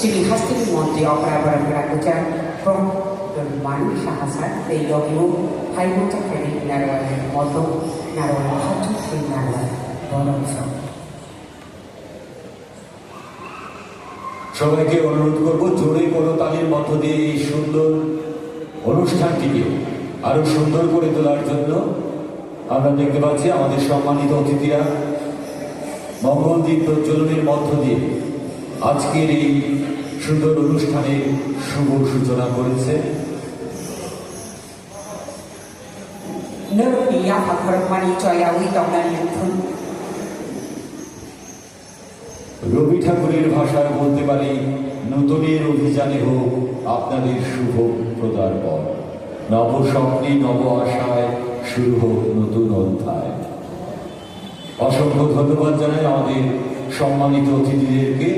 Ciri khas dari Monti Opera Berangkarakucan From Derman Syahasat Teyogiu Haimu Cakari Narwala Moto Narwala Hatu Narwala Borongso সবাইকে অনুরোধ করব জোরে করতালির মধ্য দিয়ে এই সুন্দর অনুষ্ঠানটিকে আরো সুন্দর করে তোলার জন্য আমরা দেখতে পাচ্ছি আমাদের সম্মানিত অতিথিরা মঙ্গলদ্বীপ প্রজ্বলনের মধ্য দিয়ে আজকের এই সুন্দর অনুষ্ঠানের শুভ সূচনা করেছে। Nervia Hakarmani Joyawi Dominantun রবি ঠাকুরের ভাষায় বলতে পারি নতুনের অভিযানে হোক আপনাদের শুভ প্রদার্পণ, নব স্বপ্নে নব আশায় শুরু হোক নতুন অধ্যায়। অসংখ্য ধন্যবাদ জানাই আমাদের সম্মানিত অতিথিদেরকে।